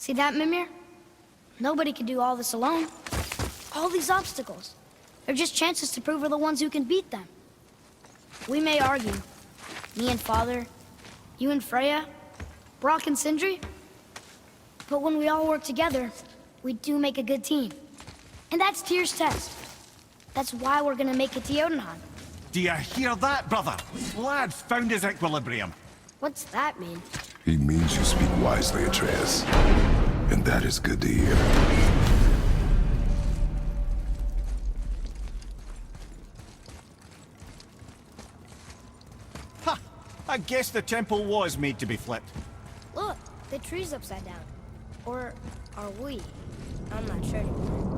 See that, Mimir? Nobody can do all this alone. All these obstacles. They're just chances to prove we're the ones who can beat them. We may argue. Me and Father, you and Freya, Brock and Sindri. But when we all work together, we do make a good team. And that's Tyr's test. That's why we're gonna make it to Jotunheim. Do you hear that, brother? Lad's found his equilibrium. What's that mean? He means you speak wisely, Atreus. And that is good to hear. Ha! I guess the temple was made to be flipped. Look, the tree's upside down. Or are we? I'm not sure anymore.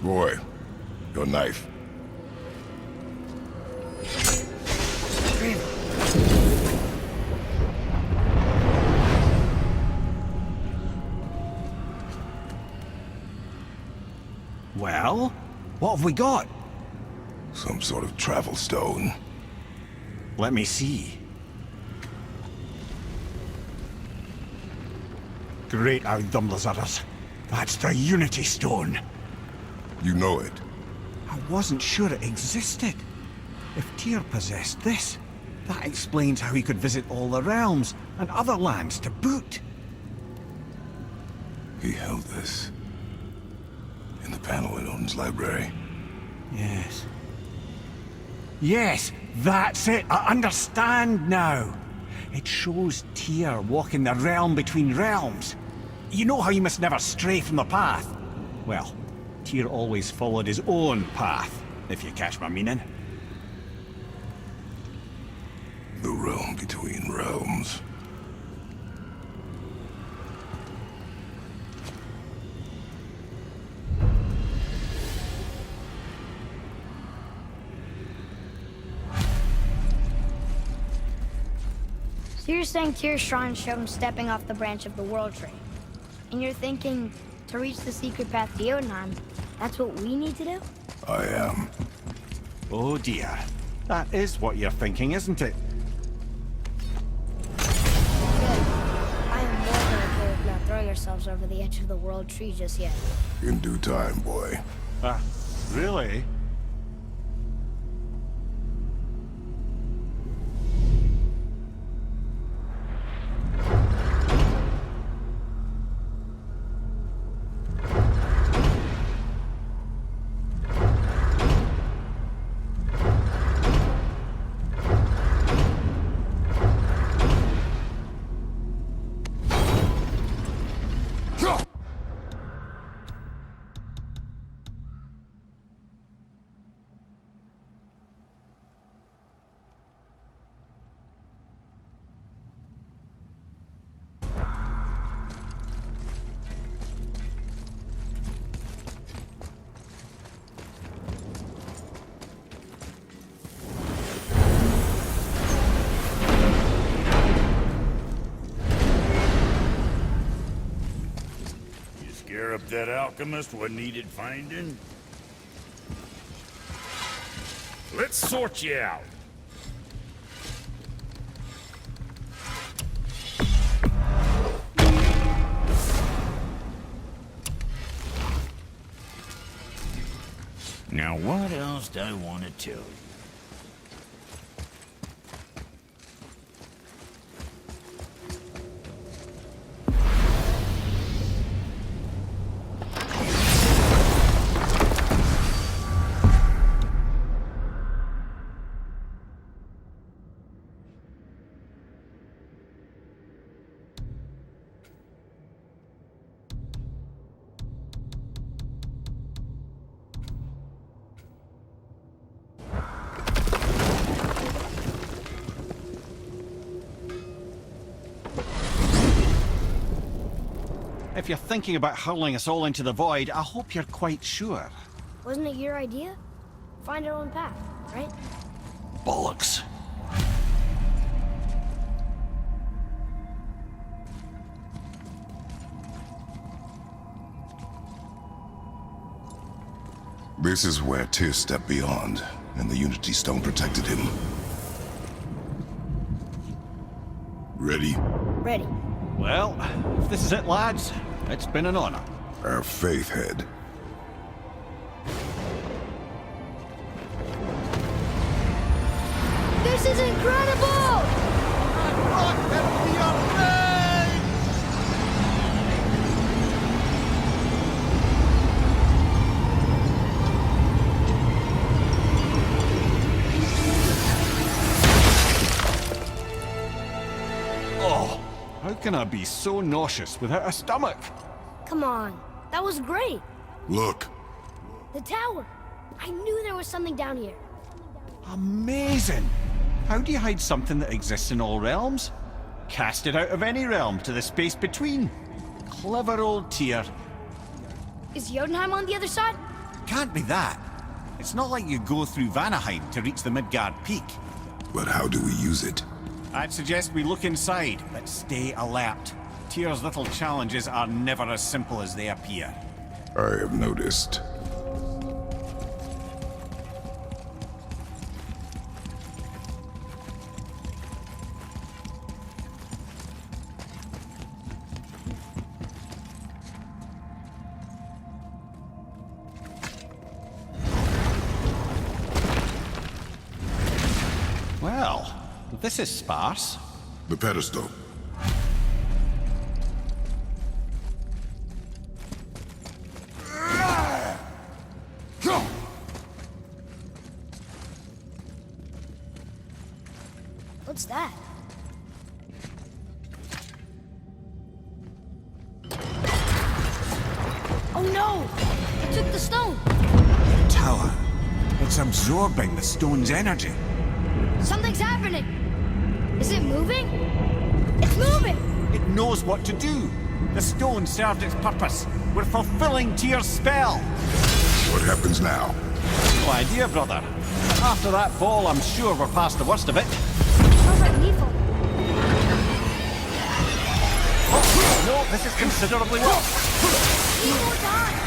Boy, your knife. Well, what have we got? Some sort of travel stone. Let me see. Great Audumlazaras. That's the Unity Stone. You know it. I wasn't sure it existed. If Tyr possessed this, that explains how he could visit all the realms and other lands to boot. He held this in the panel in Odin's library. Yes. Yes, that's it. I understand now. It shows Tyr walking the realm between realms. You know how you must never stray from the path? Well, Tyr always followed his own path, if you catch my meaning. The realm between realms. So you're saying Tyr's shrine showed him stepping off the branch of the World Tree. And you're thinking, to reach the secret path to Jotunheim, that's what we need to do? I am. Oh dear. That is what you're thinking, isn't it? Good. I am more than okay with not throwing ourselves over the edge of the World Tree just yet. In due time, boy. Really? Scare up that alchemist what needed finding? Let's sort you out. Now what else do I want to tell you? If you're thinking about hurling us all into the void, I hope you're quite sure. Wasn't it your idea? Find our own path, right? Bollocks. This is where Tyr stepped beyond, and the Unity Stone protected him. Ready? Ready. Well, if this is it, lads, it's been an honor. Our faith head. This is incredible! Oh, how can I be so nauseous without a stomach? Come on, that was great. Look. The tower. I knew there was something down here. Amazing! How do you hide something that exists in all realms? Cast it out of any realm to the space between. Clever old Tyr. Is Jotunheim on the other side? Can't be that. It's not like you go through Vanaheim to reach the Midgard Peak. But how do we use it? I'd suggest we look inside, but stay alert. Tyr's little challenges are never as simple as they appear. I have noticed. Well, this is sparse. The pedestal. What's that? Oh no! It took the stone! Tower. It's absorbing the stone's energy. Something's happening! Is it moving? It's moving! It knows what to do. The stone served its purpose. We're fulfilling Tyr's spell. What happens now? No idea, brother. After that fall, I'm sure we're past the worst of it. Sounds like Needful. Oh, no, this is considerably worse. Need more time!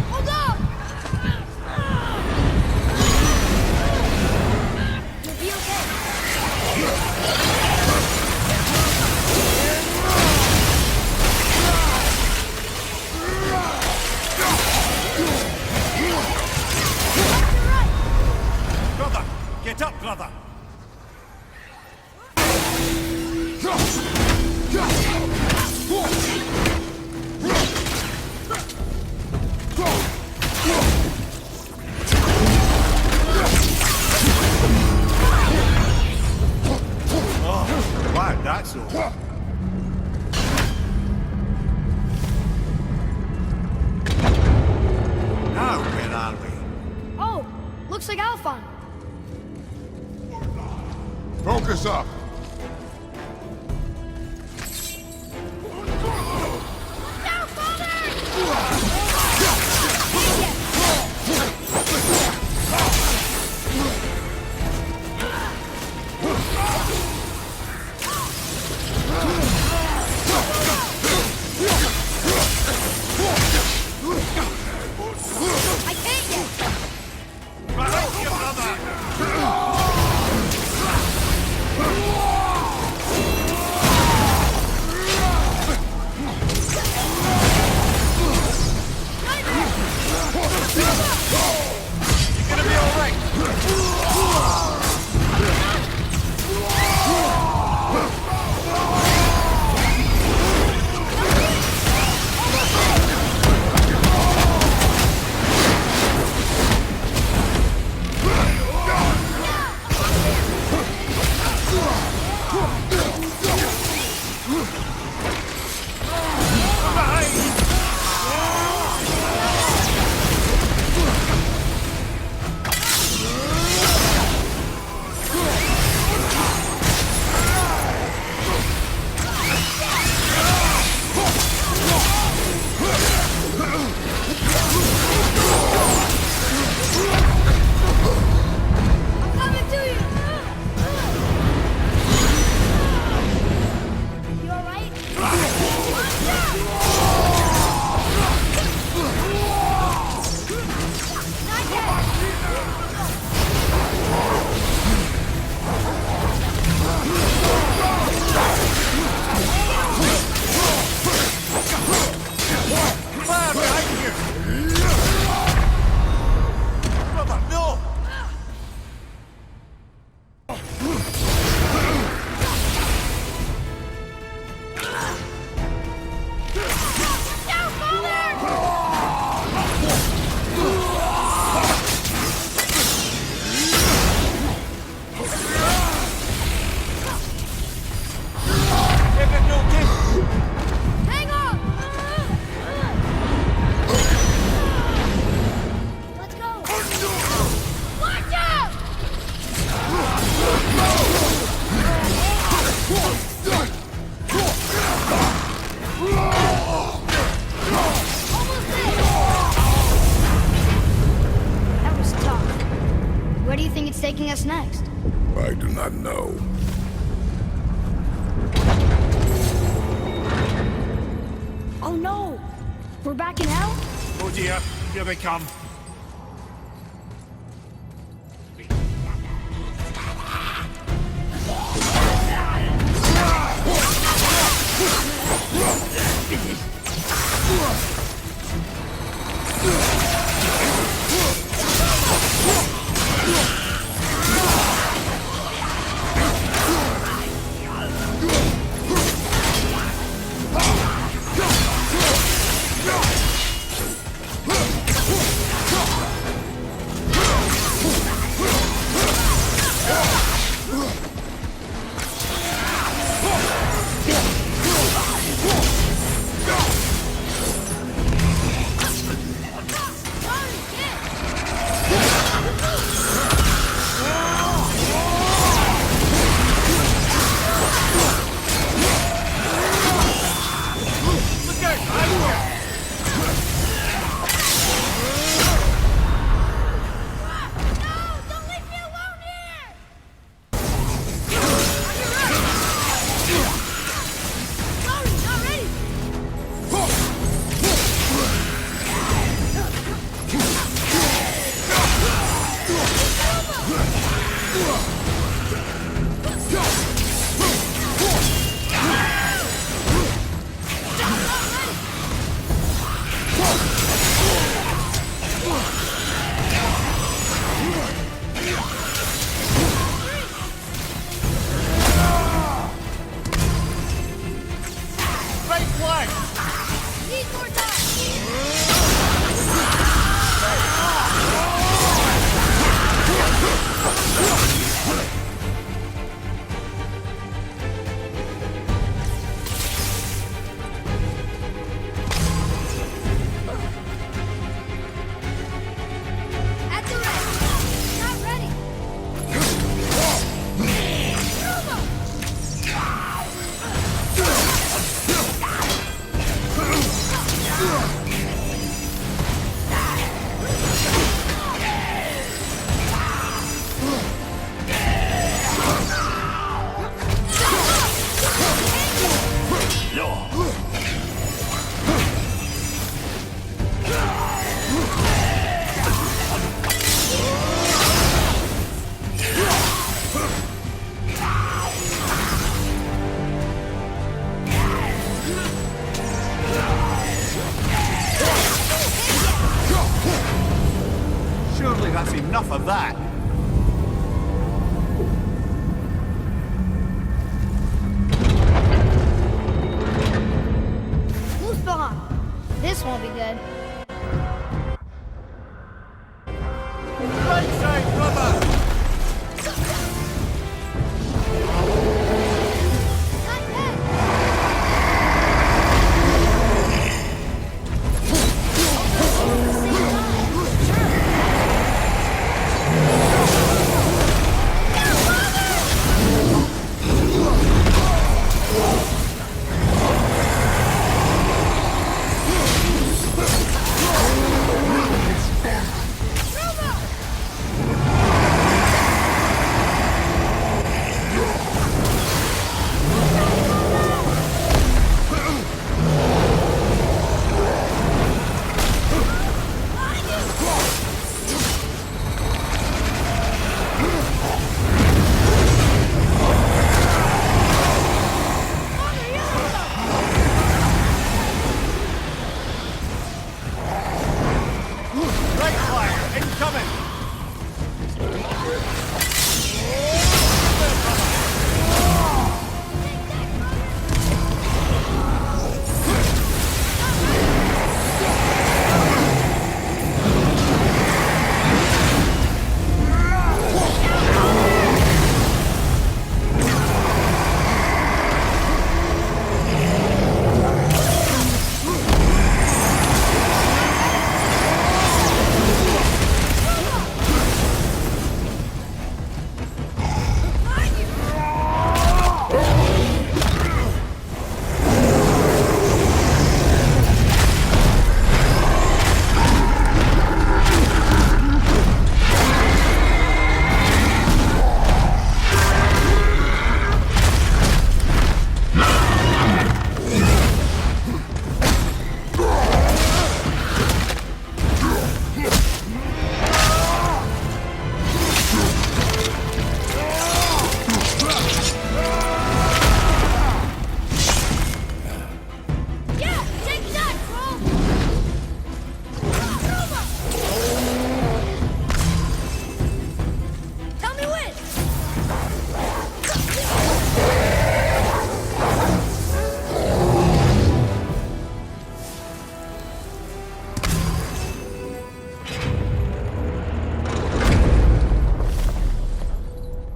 Hold up! You'll be okay. Brother, get up, brother. Oh, wow, that's over. Now, where are we? Oh, looks like Alphon. Focus up. Now, Father! I can't yet! Right, your brother! I do not know. Oh no! We're back in hell? Oh dear, here they come.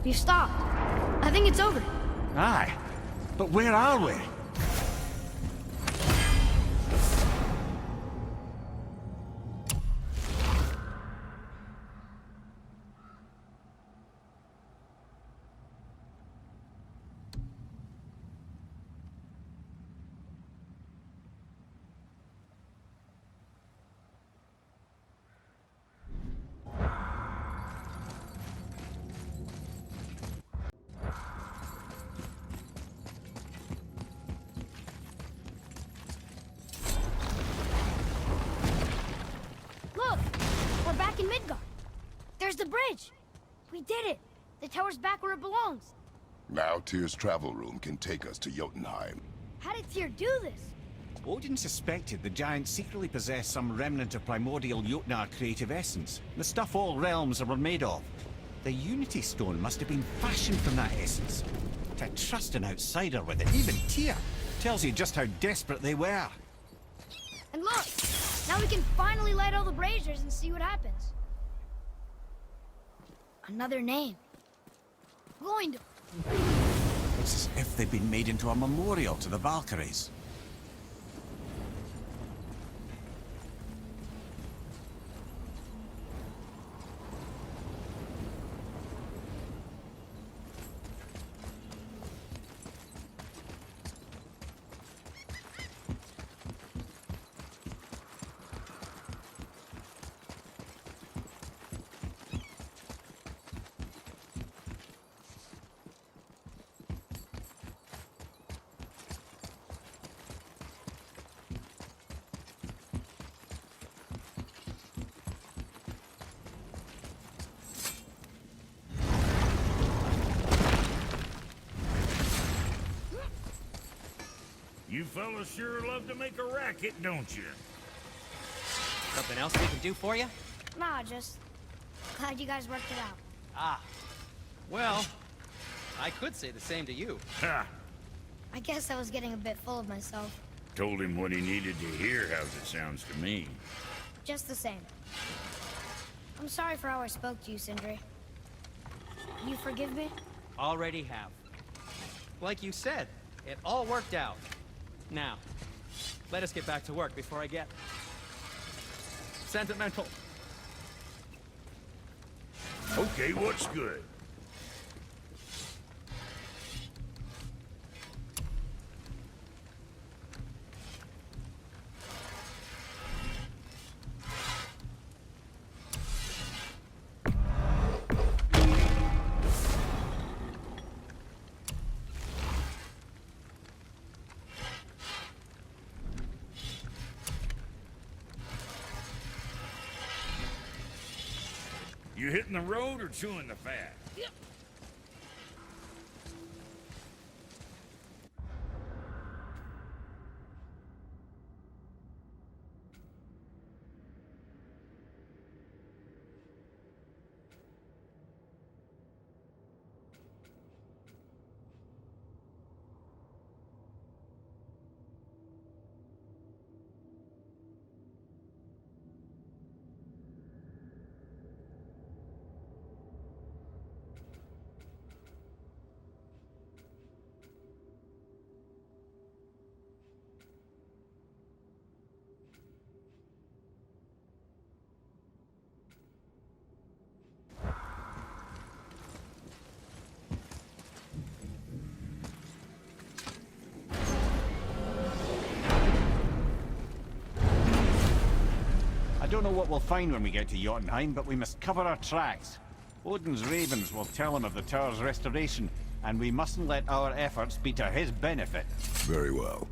We've stopped. I think it's over. Aye. But where are we? Look! We're back in Midgard. There's the bridge. We did it. The tower's back where it belongs. Now Tyr's travel room can take us to Jotunheim. How did Tyr do this? Odin suspected the giants secretly possessed some remnant of primordial Jotnar creative essence, the stuff all realms were made of. The Unity Stone must have been fashioned from that essence. To trust an outsider with it, even Tyr, tells you just how desperate they were. And look! Now we can finally light all the braziers and see what happens. Another name. Gloindor. It's as if they'd been made into a memorial to the Valkyries. You fellas sure love to make a racket, don't you? Something else we can do for you? Nah, just glad you guys worked it out. Ah. Well, I could say the same to you. Ha! I guess I was getting a bit full of myself. Told him what he needed to hear, how's it sounds to me. Just the same. I'm sorry for how I spoke to you, Sindri. You forgive me? Already have. Like you said, it all worked out. Now, let us get back to work before I get sentimental. Okay, what's good? You hitting the road or chewing the fat? Yep. I don't know what we'll find when we get to Jotunheim, but we must cover our tracks. Odin's ravens will tell him of the tower's restoration, and we mustn't let our efforts be to his benefit. Very well.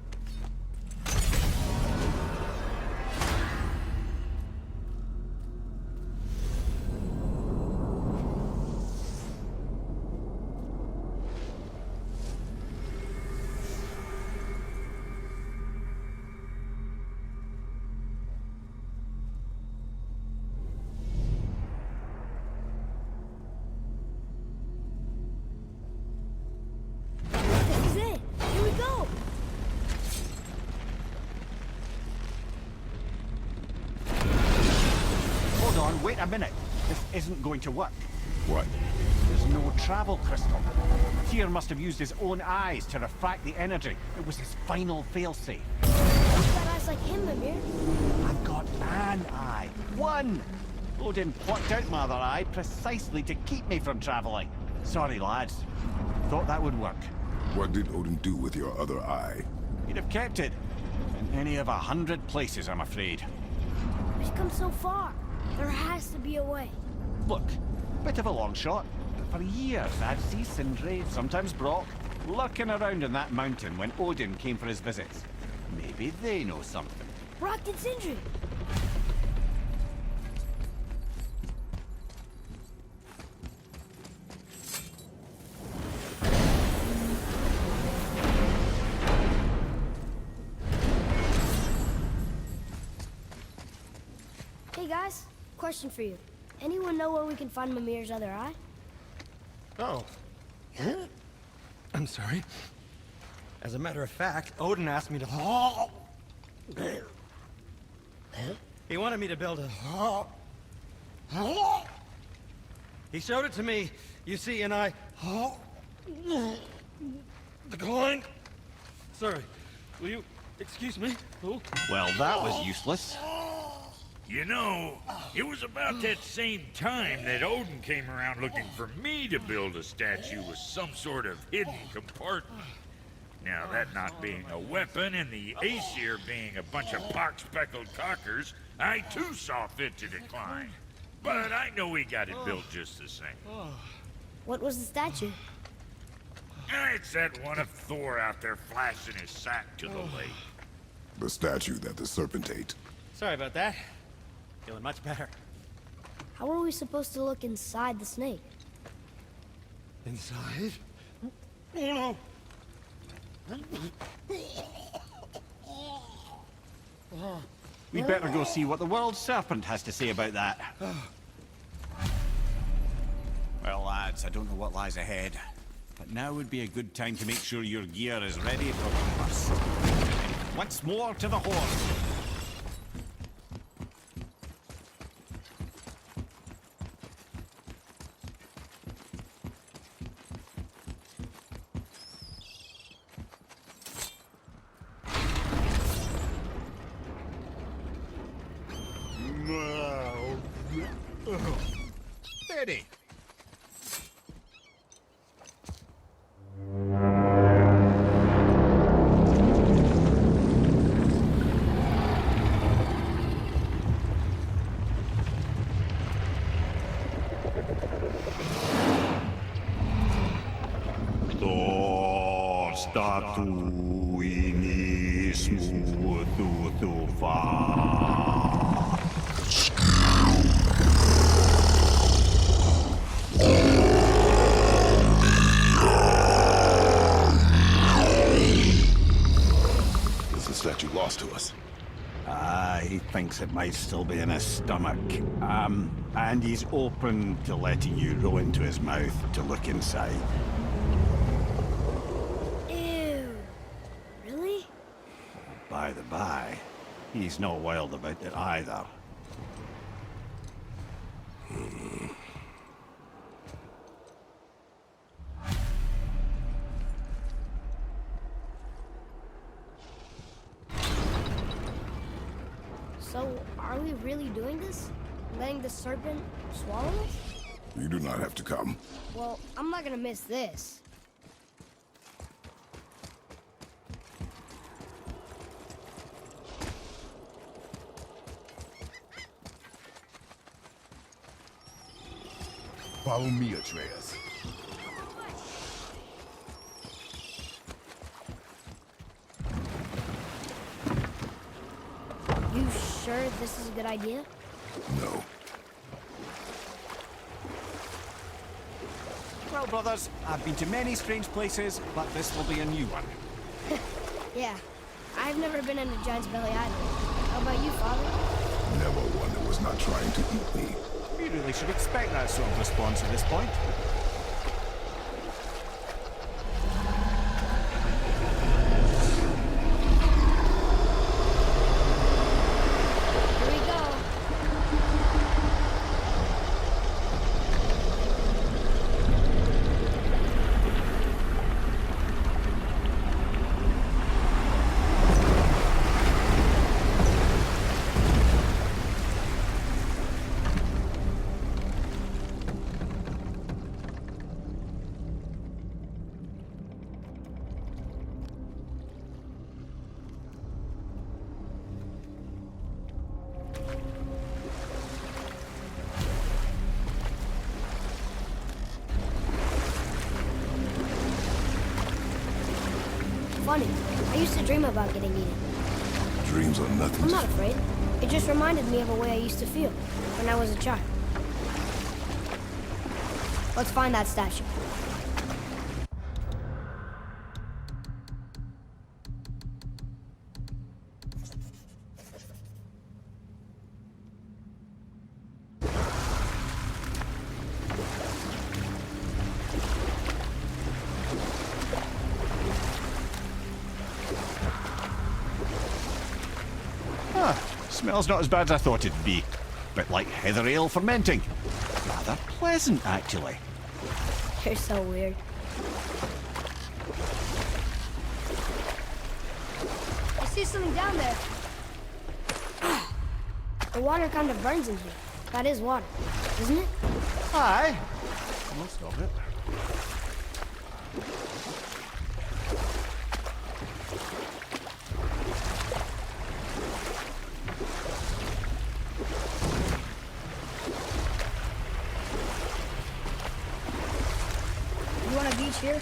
This is it. Here we go. Hold on, wait a minute. This isn't going to work. What? There's no no travel crystal. Tyr must have used his own eyes to refract the energy. It was his final failsafe. You've got eyes like him, Mimir. I've got an eye. One! Odin plucked out my other eye precisely to keep me from travelling. Sorry, lads. Thought that would work. What did Odin do with your other eye? He'd have kept it. In any of 100 places, I'm afraid. We've come so far. There has to be a way. Look, bit of a long shot. But for years, I'd see Sindri, sometimes Brock, lurking around in that mountain when Odin came for his visits. Maybe they know something. Brock and Sindri. Hey guys, question for you. Anyone know where we can find Mimir's other eye? Oh. I'm sorry. As a matter of fact, Odin asked me to... He wanted me to build a... He showed it to me, you see, and I... Declined. Sorry. Will you excuse me? Oh. Well, that was useless. You know, it was about that same time that Odin came around looking for me to build a statue with some sort of hidden compartment. Now, that not being a weapon and the Aesir being a bunch of pock-speckled cockers, I too saw fit to decline. But I know we got it built just the same. What was the statue? It's that one of Thor out there flashing his sack to the lake. The statue that the serpent ate. Sorry about that. Feeling much better. How are we supposed to look inside the snake? Inside? Oh no! We'd better go see what the world serpent has to say about that. Well, lads, I don't know what lies ahead, but now would be a good time to make sure your gear is ready for burst. Once more to the horse. Steady. Statuinismo tudo faz. Is the statue lost to us? He thinks it might still be in his stomach. And he's open to letting you row into his mouth to look inside. Ew. Really? By the by, he's not wild about it either. So, are we really doing this? Letting the serpent swallow us? You do not have to come. Well, I'm not gonna miss this. Follow me, Atreus. You sure this is a good idea? No. Well, brothers, I've been to many strange places, but this will be a new one. Yeah. I've never been in a giant's belly either. How about you, Father? Never one that was not trying to eat me. We really should expect that sort of response at this point. Here we go. funny. I used to dream about getting eaten. Dreams are nothing. I'm not afraid. It just reminded me of a way I used to feel when I was a child. Let's find that statue. Smells not as bad as I thought it'd be. Bit like heather ale fermenting. Rather pleasant, actually. You're so weird. I see something down there. The water kind of burns in here. That is water, isn't it? Aye. Most of it. You want a beach here?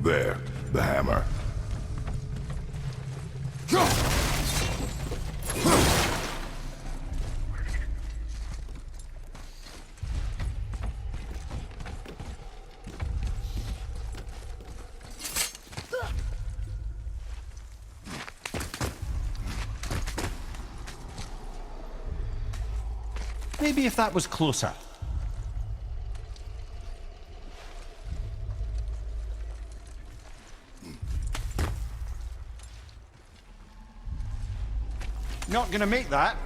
There, the hammer. Maybe if that was closer. Not gonna make that.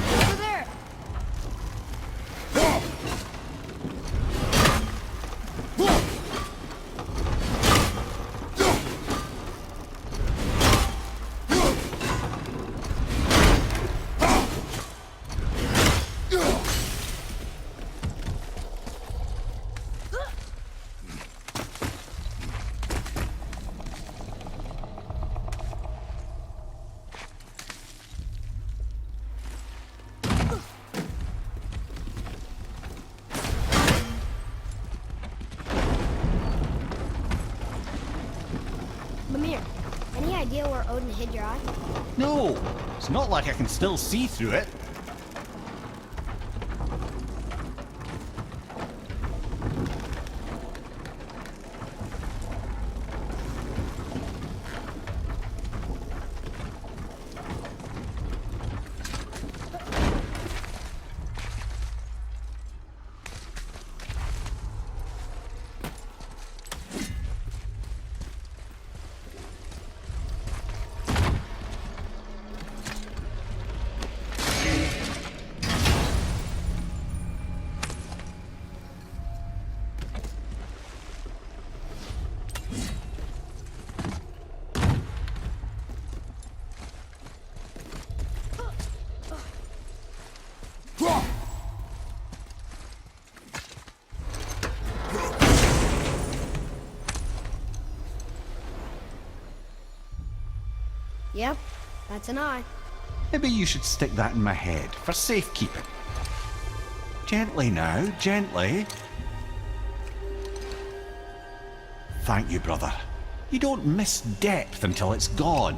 Over there! Lemire, any idea where Odin hid your eye? No, it's not like I can still see through it. Yep, that's an eye. Maybe you should stick that in my head for safekeeping. Gently now, gently. Thank you, brother. You don't miss depth until it's gone.